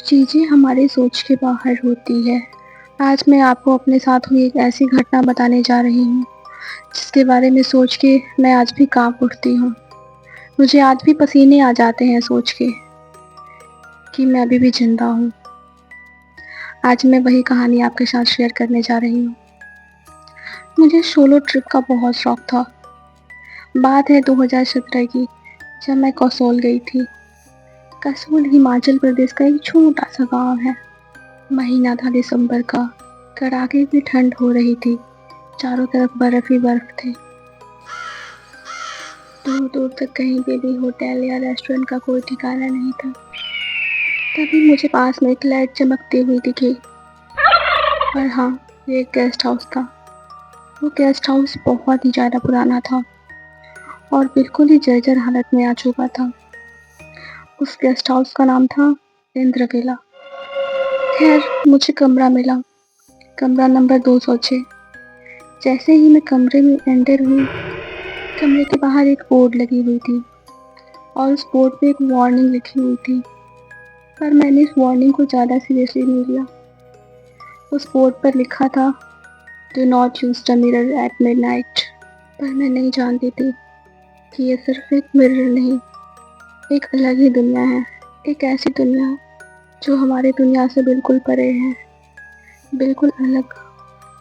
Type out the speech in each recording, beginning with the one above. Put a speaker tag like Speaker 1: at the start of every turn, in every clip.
Speaker 1: चीज़ें हमारी सोच के बाहर होती है। आज मैं आपको अपने साथ हुई एक ऐसी घटना बताने जा रही हूँ, जिसके बारे में सोच के मैं आज भी काँप उठती हूँ। मुझे आज भी पसीने आ जाते हैं सोच के कि मैं अभी भी ज़िंदा हूँ। आज मैं वही कहानी आपके साथ शेयर करने जा रही हूँ। मुझे सोलो ट्रिप का बहुत शौक था। बात है 2017 की, जब मैं कसोल गई थी। कसोल हिमाचल प्रदेश का एक छोटा-सा गाँव है। महीना था दिसंबर का, कड़ाके की ठंड हो रही थी। चारों तरफ बर्फ ही बर्फ थे। दूर दूर तक कहीं पे भी होटल या रेस्टोरेंट का कोई ठिकाना नहीं था। तभी मुझे पास में एक लाइट चमकती हुई दिखी। और हाँ, ये एक गेस्ट हाउस था। वो गेस्ट हाउस बहुत ही ज़्यादा पुराना था और बिल्कुल ही जर्जर हालत में आ चुका था। उस गेस्ट हाउस का नाम था इंद्र विला। खैर, मुझे कमरा मिला, कमरा नंबर 206। जैसे ही मैं कमरे में एंटर हुई, कमरे के बाहर एक बोर्ड लगी हुई थी और उस बोर्ड पे एक वार्निंग लिखी हुई थी, पर मैंने इस वार्निंग को ज़्यादा सीरियसली नहीं लिया। उस बोर्ड पर लिखा था, do not use the mirror at midnight. पर मैं नहीं जानती थी कि ये सिर्फ एक मिरर नहीं, एक अलग ही दुनिया है। एक ऐसी दुनिया जो हमारी दुनिया से बिल्कुल परे है, बिल्कुल अलग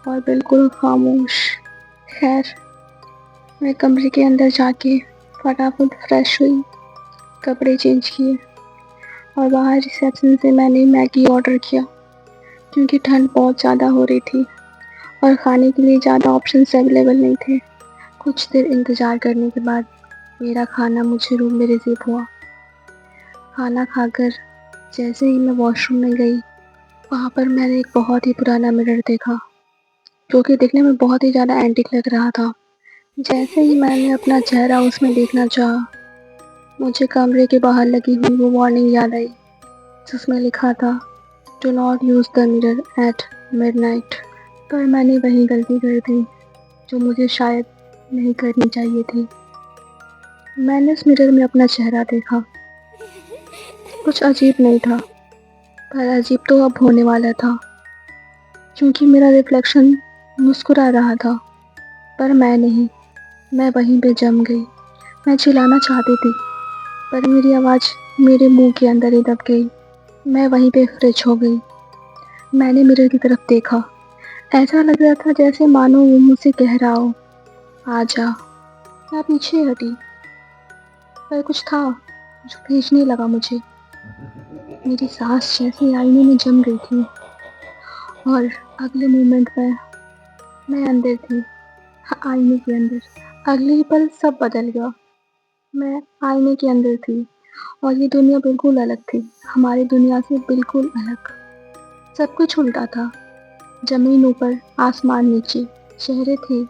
Speaker 1: और बिल्कुल खामोश। खैर, मैं कमरे के अंदर जाके फटाफट फ्रेश हुई, कपड़े चेंज किए और बाहर रिसेप्शन से मैंने मैगी ऑर्डर किया, क्योंकि ठंड बहुत ज़्यादा हो रही थी और खाने के लिए ज़्यादा ऑप्शंस अवेलेबल नहीं थे। कुछ देर इंतज़ार करने के बाद मेरा खाना मुझे रूम में रिसीव हुआ। खाना खाकर जैसे ही मैं वॉशरूम में गई, वहाँ पर मैंने एक बहुत ही पुराना मिरर देखा, जो कि दिखने में बहुत ही ज़्यादा एंटीक लग रहा था। जैसे ही मैंने अपना चेहरा उसमें देखना चाहा, मुझे कमरे के बाहर लगी हुई वो वार्निंग याद आई, जिसमें लिखा था, do not use the mirror at midnight. पर मैंने वही गलती कर दी जो मुझे शायद नहीं करनी चाहिए थी। मैंने उस मिरर में अपना चेहरा देखा। कुछ अजीब नहीं था, पर अजीब तो अब होने वाला था, क्योंकि मेरा रिफ्लेक्शन मुस्कुरा रहा था, पर मैं नहीं। मैं वहीं पे जम गई। मैं चिल्लाना चाहती थी, पर मेरी आवाज़ मेरे मुंह के अंदर ही दब गई। मैं वहीं पे फ्रिज हो गई। मैंने मिरर की तरफ देखा। ऐसा लग रहा था जैसे मानो वो मुझसे कह रहा हो, आ जा। मैं पीछे हटी, पर कुछ था जो खींचने लगा मुझे। मेरी सांस जैसे आईने में जम गई थी और अगले मोमेंट में मैं अंदर थी, आईने के अंदर। अगले ही पल सब बदल गया। मैं आईने के अंदर थी और ये दुनिया बिल्कुल अलग थी, हमारी दुनिया से बिल्कुल अलग। सब कुछ उल्टा था। ज़मीन ऊपर, आसमान नीचे, चेहरे थे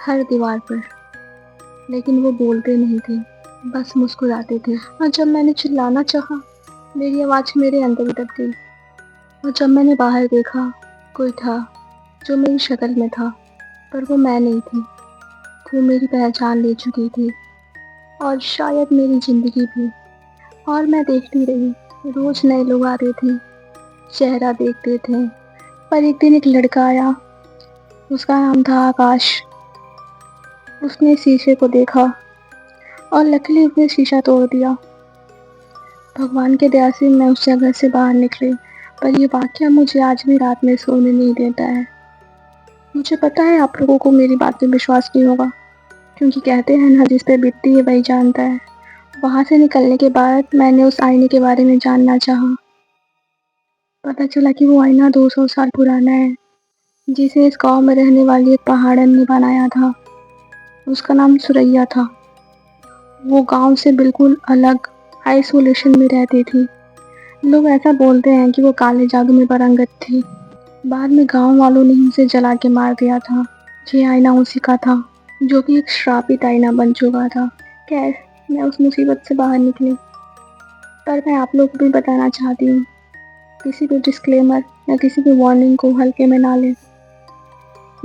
Speaker 1: हर दीवार पर, लेकिन वो बोलते नहीं थे, बस मुस्कुराते थे। और जब मैंने चिल्लाना चाहा, मेरी आवाज़ मेरे अंदर ही दब गई। और जब मैंने बाहर देखा, कोई था जो मेरी शक्ल में था, पर वो मैं नहीं थी। वो मेरी पहचान ले चुकी थी और शायद मेरी ज़िंदगी भी। और मैं देखती रही, रोज़ नए लोग आते थे, चेहरा देखते थे। पर एक दिन एक लड़का आया, उसका नाम था आकाश। उसने शीशे को देखा और लकीली उसने शीशा तोड़ दिया। भगवान के दया से मैं उस जगह से बाहर निकली, पर ये वाक़या मुझे आज भी रात में सोने नहीं देता है। मुझे पता है आप लोगों को मेरी बात पे विश्वास नहीं होगा, क्योंकि कहते हैं ना, जिस पे बीतती है वही जानता है। वहाँ से निकलने के बाद मैंने उस आईने के बारे में जानना चाहा। पता चला कि वो आईना 200 साल पुराना है, जिसे इस गाँव में रहने वाली एक पहाड़न ने बनाया था। उसका नाम सुरैया था। वो गाँव से बिल्कुल अलग आइसोलेशन में रहती थी। लोग ऐसा बोलते हैं कि वो काले जादू में पारंगत थी। बाद में गाँव वालों ने उसे जला के मार दिया था। ये आईना उसी का था, जो कि एक श्रापित आईना बन चुका था। खैर, मैं उस मुसीबत से बाहर निकली, पर मैं आप लोगों को भी बताना चाहती हूँ, किसी भी डिस्क्लेमर या किसी भी वार्निंग को हल्के में ना लें।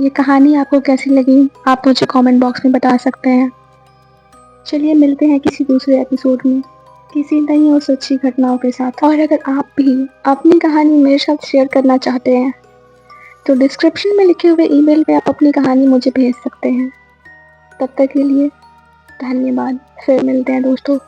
Speaker 1: ये कहानी आपको कैसी लगी, आप मुझे कमेंट बॉक्स में बता सकते हैं। चलिए मिलते हैं किसी दूसरे एपिसोड में। किसी नई और सच्ची घटनाओं के साथ। और अगर आप भी अपनी कहानी मेरे साथ शेयर करना चाहते हैं तो डिस्क्रिप्शन में लिखे हुए ईमेल पे आप अपनी कहानी मुझे भेज सकते हैं। तब तक के लिए धन्यवाद। फिर मिलते हैं दोस्तों।